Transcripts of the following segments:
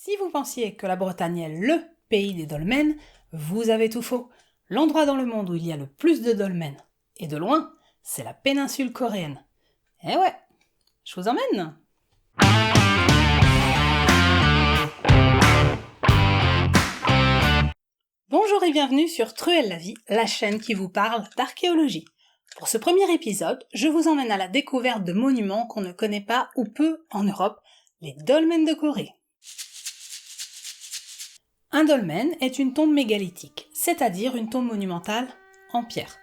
Si vous pensiez que la Bretagne est LE pays des dolmens, vous avez tout faux. L'endroit dans le monde où il y a le plus de dolmens, et de loin, c'est la péninsule coréenne. Eh ouais, je vous emmène. Bonjour et bienvenue sur Truelle la vie, la chaîne qui vous parle d'archéologie. Pour ce premier épisode, je vous emmène à la découverte de monuments qu'on ne connaît pas ou peu en Europe, les dolmens de Corée. Un dolmen est une tombe mégalithique, c'est-à-dire une tombe monumentale en pierre.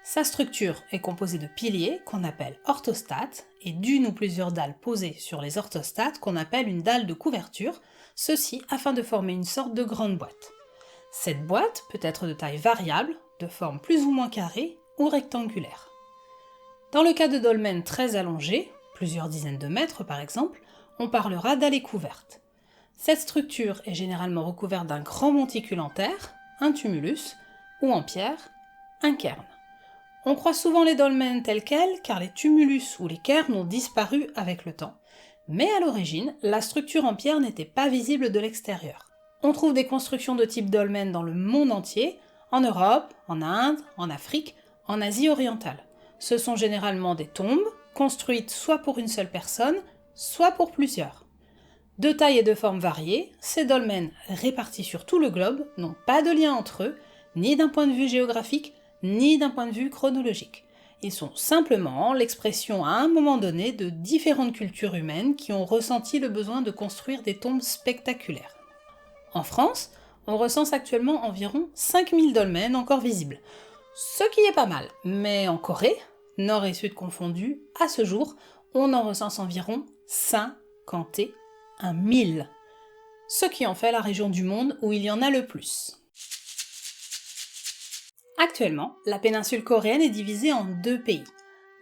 Sa structure est composée de piliers qu'on appelle orthostates et d'une ou plusieurs dalles posées sur les orthostates qu'on appelle une dalle de couverture, ceci afin de former une sorte de grande boîte. Cette boîte peut être de taille variable, de forme plus ou moins carrée ou rectangulaire. Dans le cas de dolmens très allongés, plusieurs dizaines de mètres par exemple, on parlera d'allée couverte. Cette structure est généralement recouverte d'un grand monticule en terre, un tumulus, ou en pierre, un cairn. On croit souvent les dolmens tels quels car les tumulus ou les cairns ont disparu avec le temps, mais à l'origine, la structure en pierre n'était pas visible de l'extérieur. On trouve des constructions de type dolmen dans le monde entier, en Europe, en Inde, en Afrique, en Asie orientale. Ce sont généralement des tombes, construites soit pour une seule personne, soit pour plusieurs. De taille et de forme variées, ces dolmens répartis sur tout le globe n'ont pas de lien entre eux, ni d'un point de vue géographique, ni d'un point de vue chronologique. Ils sont simplement l'expression à un moment donné de différentes cultures humaines qui ont ressenti le besoin de construire des tombes spectaculaires. En France, on recense actuellement environ 5000 dolmens encore visibles, ce qui est pas mal, mais en Corée, nord et sud confondus, à ce jour, on en recense environ 51 000, ce qui en fait la région du monde où il y en a le plus. Actuellement, la péninsule coréenne est divisée en deux pays,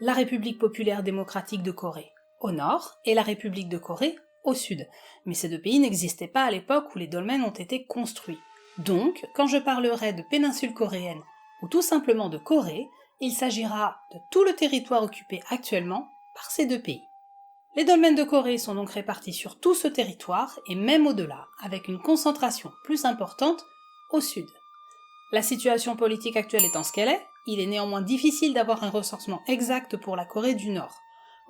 la République populaire démocratique de Corée au nord et la République de Corée au sud, mais ces deux pays n'existaient pas à l'époque où les dolmens ont été construits. Donc, quand je parlerai de péninsule coréenne ou tout simplement de Corée, il s'agira de tout le territoire occupé actuellement par ces deux pays. Les dolmens de Corée sont donc répartis sur tout ce territoire et même au-delà, avec une concentration plus importante au sud. La situation politique actuelle étant ce qu'elle est, il est néanmoins difficile d'avoir un recensement exact pour la Corée du Nord.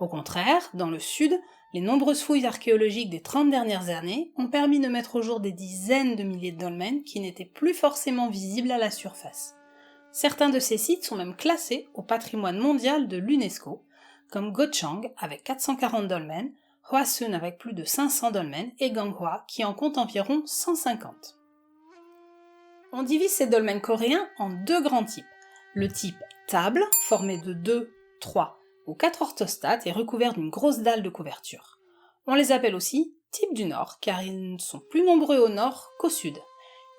Au contraire, dans le sud, les nombreuses fouilles archéologiques des 30 dernières années ont permis de mettre au jour des dizaines de milliers de dolmens qui n'étaient plus forcément visibles à la surface. Certains de ces sites sont même classés au patrimoine mondial de l'UNESCO, comme Gochang avec 440 dolmens, Hwasun avec plus de 500 dolmens et Ganghwa qui en compte environ 150. On divise ces dolmens coréens en deux grands types. Le type table, formé de 2, 3 ou 4 orthostates et recouvert d'une grosse dalle de couverture. On les appelle aussi type du nord car ils sont plus nombreux au nord qu'au sud.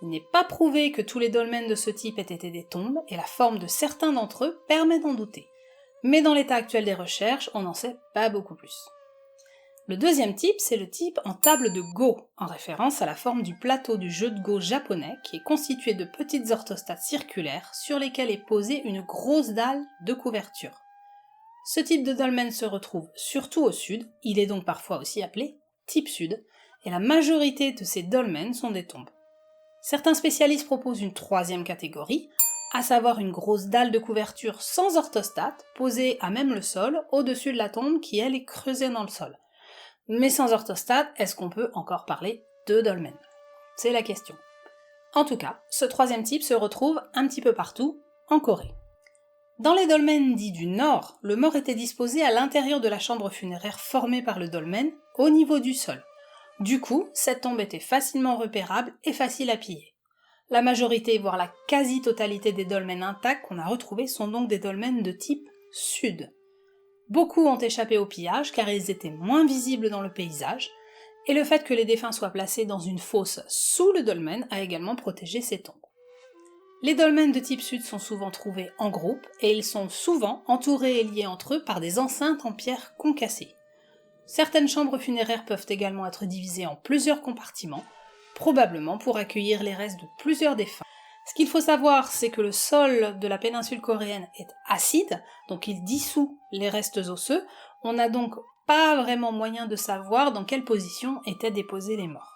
Il n'est pas prouvé que tous les dolmens de ce type aient été des tombes et la forme de certains d'entre eux permet d'en douter. Mais dans l'état actuel des recherches, on n'en sait pas beaucoup plus. Le deuxième type, c'est le type en table de Go, en référence à la forme du plateau du jeu de Go japonais qui est constitué de petites orthostates circulaires sur lesquelles est posée une grosse dalle de couverture. Ce type de dolmen se retrouve surtout au sud, il est donc parfois aussi appelé type sud, et la majorité de ces dolmens sont des tombes. Certains spécialistes proposent une troisième catégorie, à savoir une grosse dalle de couverture sans orthostate, posée à même le sol, au-dessus de la tombe qui elle est creusée dans le sol. Mais sans orthostate, est-ce qu'on peut encore parler de dolmen ? C'est la question. En tout cas, ce troisième type se retrouve un petit peu partout en Corée. Dans les dolmens dits du nord, le mort était disposé à l'intérieur de la chambre funéraire formée par le dolmen, au niveau du sol. Du coup, cette tombe était facilement repérable et facile à piller. La majorité, voire la quasi-totalité des dolmens intacts qu'on a retrouvés sont donc des dolmens de type sud. Beaucoup ont échappé au pillage car ils étaient moins visibles dans le paysage, et le fait que les défunts soient placés dans une fosse sous le dolmen a également protégé ces tombes. Les dolmens de type sud sont souvent trouvés en groupe et ils sont souvent entourés et liés entre eux par des enceintes en pierre concassées. Certaines chambres funéraires peuvent également être divisées en plusieurs compartiments, probablement pour accueillir les restes de plusieurs défunts. Ce qu'il faut savoir, c'est que le sol de la péninsule coréenne est acide, donc il dissout les restes osseux, on n'a donc pas vraiment moyen de savoir dans quelle position étaient déposés les morts.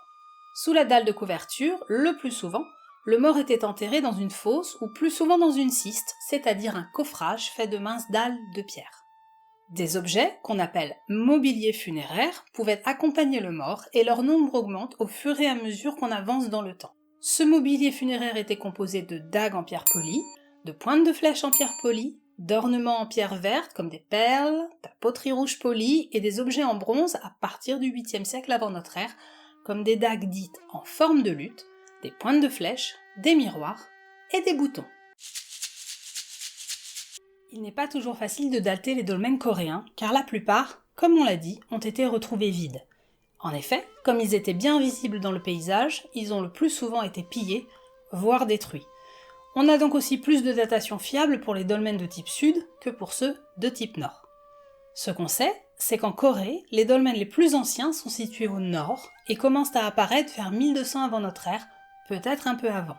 Sous la dalle de couverture, le plus souvent, le mort était enterré dans une fosse ou plus souvent dans une ciste, c'est-à-dire un coffrage fait de minces dalles de pierre. Des objets, qu'on appelle mobilier funéraire, pouvaient accompagner le mort et leur nombre augmente au fur et à mesure qu'on avance dans le temps. Ce mobilier funéraire était composé de dagues en pierre polie, de pointes de flèches en pierre polie, d'ornements en pierre verte comme des perles, de la poterie rouge polie et des objets en bronze à partir du 8e siècle avant notre ère, comme des dagues dites en forme de luth, des pointes de flèches, des miroirs et des boutons. Il n'est pas toujours facile de dater les dolmens coréens, car la plupart, comme on l'a dit, ont été retrouvés vides. En effet, comme ils étaient bien visibles dans le paysage, ils ont le plus souvent été pillés, voire détruits. On a donc aussi plus de datation fiable pour les dolmens de type sud que pour ceux de type nord. Ce qu'on sait, c'est qu'en Corée, les dolmens les plus anciens sont situés au nord et commencent à apparaître vers 1200 avant notre ère, peut-être un peu avant.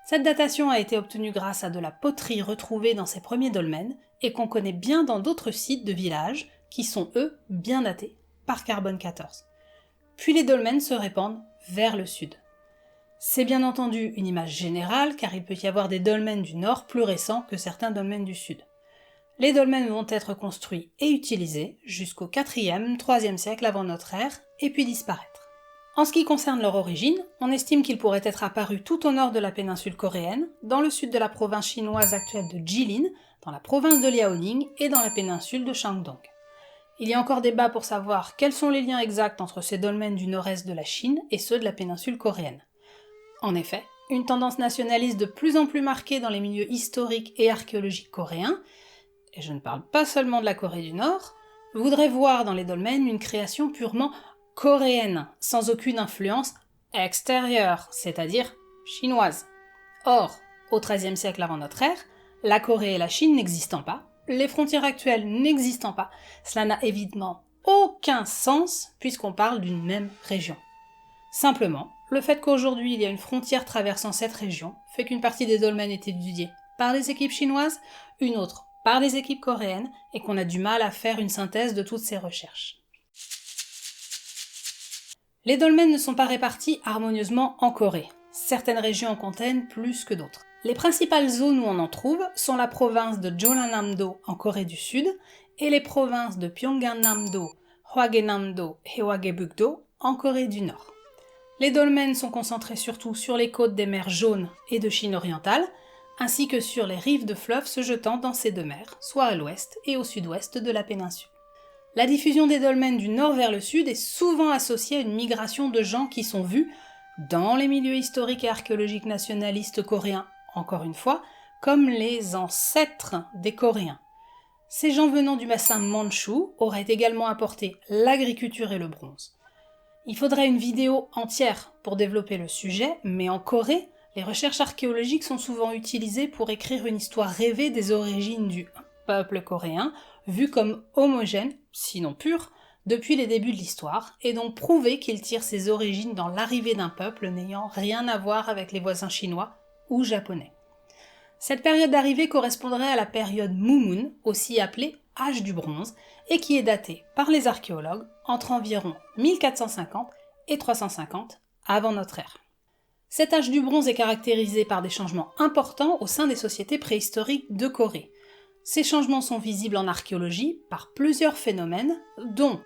Cette datation a été obtenue grâce à de la poterie retrouvée dans ces premiers dolmens et qu'on connaît bien dans d'autres sites de villages qui sont, eux, bien datés par carbone 14. Puis les dolmens se répandent vers le sud. C'est bien entendu une image générale car il peut y avoir des dolmens du nord plus récents que certains dolmens du sud. Les dolmens vont être construits et utilisés jusqu'au 4e, 3e siècle avant notre ère et puis disparaître. En ce qui concerne leur origine, on estime qu'ils pourraient être apparus tout au nord de la péninsule coréenne, dans le sud de la province chinoise actuelle de Jilin, dans la province de Liaoning et dans la péninsule de Shandong. Il y a encore débat pour savoir quels sont les liens exacts entre ces dolmens du nord-est de la Chine et ceux de la péninsule coréenne. En effet, une tendance nationaliste de plus en plus marquée dans les milieux historiques et archéologiques coréens, et je ne parle pas seulement de la Corée du Nord, voudrait voir dans les dolmens une création purement coréenne, sans aucune influence extérieure, c'est-à-dire chinoise. Or, au XIIIe siècle avant notre ère, la Corée et la Chine n'existant pas, les frontières actuelles n'existant pas, cela n'a évidemment aucun sens puisqu'on parle d'une même région. Simplement, le fait qu'aujourd'hui il y a une frontière traversant cette région fait qu'une partie des dolmens est étudiée par les équipes chinoises, une autre par les équipes coréennes, et qu'on a du mal à faire une synthèse de toutes ces recherches. Les dolmens ne sont pas répartis harmonieusement en Corée. Certaines régions en contiennent plus que d'autres. Les principales zones où on en trouve sont la province de Jeollanam-do en Corée du Sud et les provinces de Pyongan-nam-do, Hwagye-nam-do et Hwagye-bukdo en Corée du Nord. Les dolmens sont concentrés surtout sur les côtes des mers Jaunes et de Chine orientale, ainsi que sur les rives de fleuves se jetant dans ces deux mers, soit à l'ouest et au sud-ouest de la péninsule. La diffusion des dolmens du nord vers le sud est souvent associée à une migration de gens qui sont vus, dans les milieux historiques et archéologiques nationalistes coréens, encore une fois, comme les ancêtres des Coréens. Ces gens venant du bassin mandchou auraient également apporté l'agriculture et le bronze. Il faudrait une vidéo entière pour développer le sujet, mais en Corée, les recherches archéologiques sont souvent utilisées pour écrire une histoire rêvée des origines du peuple coréen, vu comme homogène, sinon pur, depuis les débuts de l'histoire, et donc prouver qu'il tire ses origines dans l'arrivée d'un peuple n'ayant rien à voir avec les voisins chinois ou japonais. Cette période d'arrivée correspondrait à la période Mumun, aussi appelée Âge du bronze, et qui est datée par les archéologues entre environ 1450 et 350 avant notre ère. Cet âge du bronze est caractérisé par des changements importants au sein des sociétés préhistoriques de Corée. Ces changements sont visibles en archéologie par plusieurs phénomènes, dont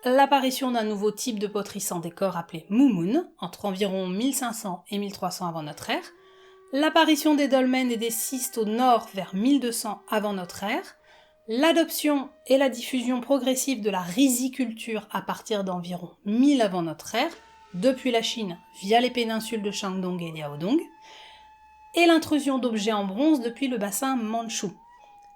l'apparition d'un nouveau type de poterie sans décor appelé Mumun, entre environ 1500 et 1300 avant notre ère, l'apparition des dolmens et des cystes au nord vers 1200 avant notre ère, l'adoption et la diffusion progressive de la riziculture à partir d'environ 1000 avant notre ère, depuis la Chine via les péninsules de Shandong et Liaodong, et l'intrusion d'objets en bronze depuis le bassin mandchou.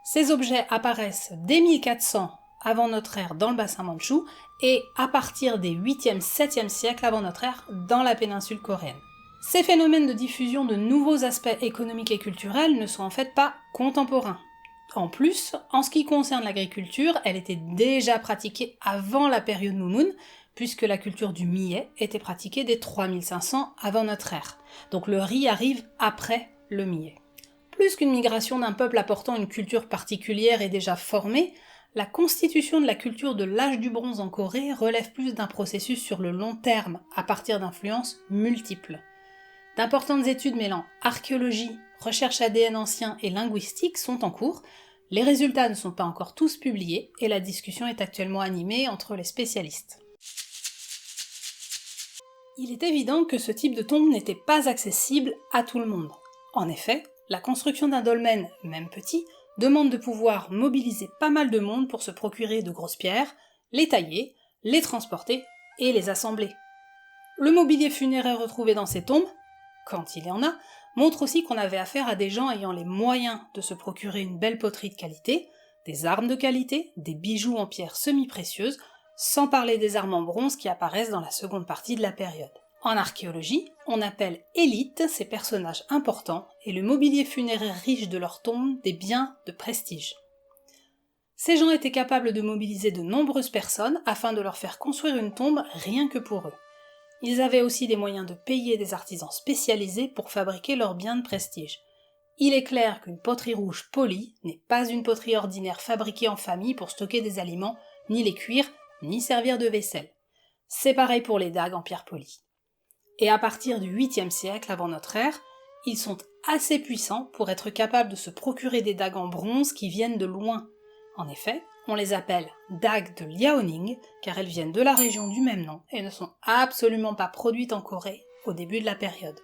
Ces objets apparaissent dès 1400 avant notre ère dans le bassin mandchou et à partir des 8e, 7e siècles avant notre ère dans la péninsule coréenne. Ces phénomènes de diffusion de nouveaux aspects économiques et culturels ne sont en fait pas contemporains. En plus, en ce qui concerne l'agriculture, elle était déjà pratiquée avant la période Mumun, puisque la culture du millet était pratiquée dès 3500 avant notre ère. Donc le riz arrive après le millet. Plus qu'une migration d'un peuple apportant une culture particulière et déjà formée, La constitution de la culture de l'âge du bronze en Corée relève plus d'un processus sur le long terme, à partir d'influences multiples. D'importantes études mêlant archéologie, recherche ADN ancien et linguistique sont en cours. Les résultats ne sont pas encore tous publiés et la discussion est actuellement animée entre les spécialistes. Il est évident que ce type de tombe n'était pas accessible à tout le monde. En effet, la construction d'un dolmen, même petit, demande de pouvoir mobiliser pas mal de monde pour se procurer de grosses pierres, les tailler, les transporter et les assembler. Le mobilier funéraire retrouvé dans ces tombes, quand il y en a, montre aussi qu'on avait affaire à des gens ayant les moyens de se procurer une belle poterie de qualité, des armes de qualité, des bijoux en pierres semi-précieuses, sans parler des armes en bronze qui apparaissent dans la seconde partie de la période. En archéologie, on appelle élites ces personnages importants et le mobilier funéraire riche de leurs tombes des biens de prestige. Ces gens étaient capables de mobiliser de nombreuses personnes afin de leur faire construire une tombe rien que pour eux. Ils avaient aussi des moyens de payer des artisans spécialisés pour fabriquer leurs biens de prestige. Il est clair qu'une poterie rouge polie n'est pas une poterie ordinaire fabriquée en famille pour stocker des aliments, ni les cuire, ni servir de vaisselle. C'est pareil pour les dagues en pierre polie. Et à partir du 8e siècle avant notre ère, ils sont assez puissants pour être capables de se procurer des dagues en bronze qui viennent de loin. En effet, on les appelle dagues de Liaoning car elles viennent de la région du même nom et ne sont absolument pas produites en Corée au début de la période.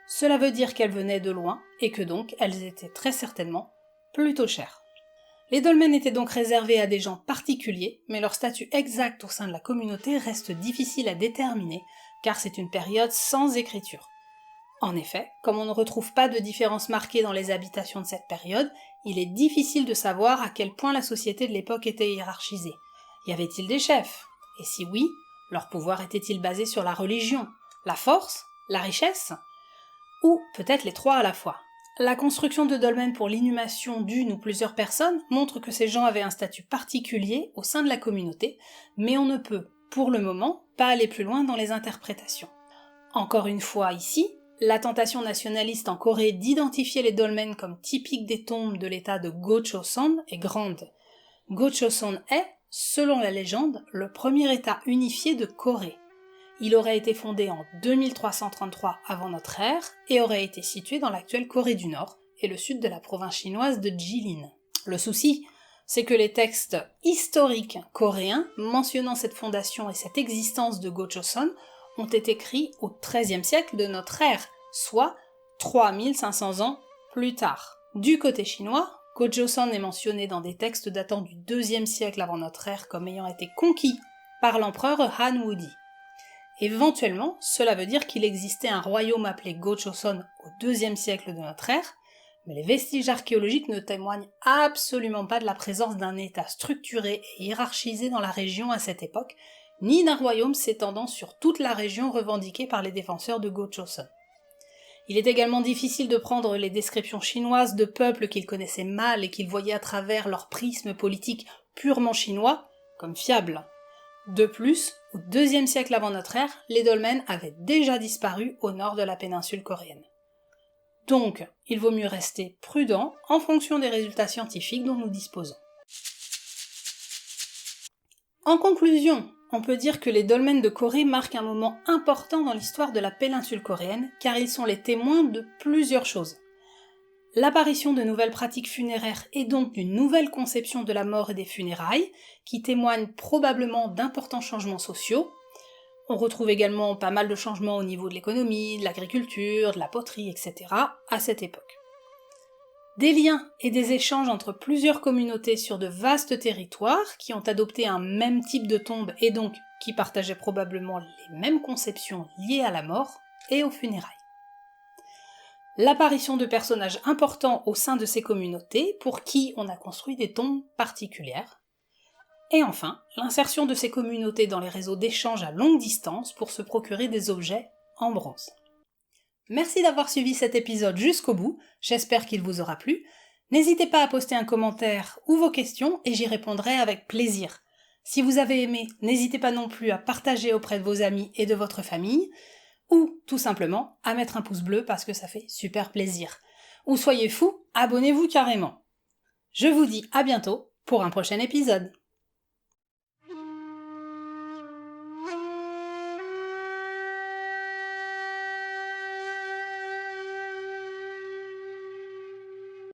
Cela veut dire qu'elles venaient de loin et que donc elles étaient très certainement plutôt chères. Les dolmens étaient donc réservés à des gens particuliers, mais leur statut exact au sein de la communauté reste difficile à déterminer car c'est une période sans écriture. En effet, comme on ne retrouve pas de différence marquée dans les habitations de cette période, il est difficile de savoir à quel point la société de l'époque était hiérarchisée. Y avait-il des chefs? Et si oui, leur pouvoir était-il basé sur la religion, la force, la richesse? Ou peut-être les trois à la fois? La construction de dolmens pour l'inhumation d'une ou plusieurs personnes montre que ces gens avaient un statut particulier au sein de la communauté, mais on ne peut, pour le moment, pas aller plus loin dans les interprétations. Encore une fois ici, la tentation nationaliste en Corée d'identifier les dolmens comme typiques des tombes de l'état de Go-Choson est grande. Go-Choson est, selon la légende, le premier état unifié de Corée. Il aurait été fondé en 2333 avant notre ère et aurait été situé dans l'actuelle Corée du Nord et le sud de la province chinoise de Jilin. Le souci, c'est que les textes historiques coréens mentionnant cette fondation et cette existence de Go-Choson ont été écrits au XIIIe siècle de notre ère, soit 3500 ans plus tard. Du côté chinois, Go-Joseon est mentionné dans des textes datant du IIe siècle avant notre ère comme ayant été conquis par l'empereur Han Wudi. Éventuellement, cela veut dire qu'il existait un royaume appelé Go-Joseon au IIe siècle de notre ère, mais les vestiges archéologiques ne témoignent absolument pas de la présence d'un état structuré et hiérarchisé dans la région à cette époque, ni d'un royaume s'étendant sur toute la région revendiquée par les défenseurs de Go-Joseon. Il est également difficile de prendre les descriptions chinoises de peuples qu'ils connaissaient mal et qu'ils voyaient à travers leur prisme politique purement chinois comme fiables. De plus, au IIe siècle avant notre ère, les dolmens avaient déjà disparu au nord de la péninsule coréenne. Donc, il vaut mieux rester prudent en fonction des résultats scientifiques dont nous disposons. En conclusion, on peut dire que les dolmens de Corée marquent un moment important dans l'histoire de la péninsule coréenne, car ils sont les témoins de plusieurs choses. L'apparition de nouvelles pratiques funéraires et donc d'une nouvelle conception de la mort et des funérailles, qui témoignent probablement d'importants changements sociaux. On retrouve également pas mal de changements au niveau de l'économie, de l'agriculture, de la poterie, etc. à cette époque. Des liens et des échanges entre plusieurs communautés sur de vastes territoires qui ont adopté un même type de tombe et donc qui partageaient probablement les mêmes conceptions liées à la mort et aux funérailles. L'apparition de personnages importants au sein de ces communautés pour qui on a construit des tombes particulières. Et enfin, l'insertion de ces communautés dans les réseaux d'échange à longue distance pour se procurer des objets en bronze. Merci d'avoir suivi cet épisode jusqu'au bout, j'espère qu'il vous aura plu. N'hésitez pas à poster un commentaire ou vos questions et j'y répondrai avec plaisir. Si vous avez aimé, n'hésitez pas non plus à partager auprès de vos amis et de votre famille, ou tout simplement à mettre un pouce bleu parce que ça fait super plaisir. Ou soyez fous, abonnez-vous carrément. Je vous dis à bientôt pour un prochain épisode.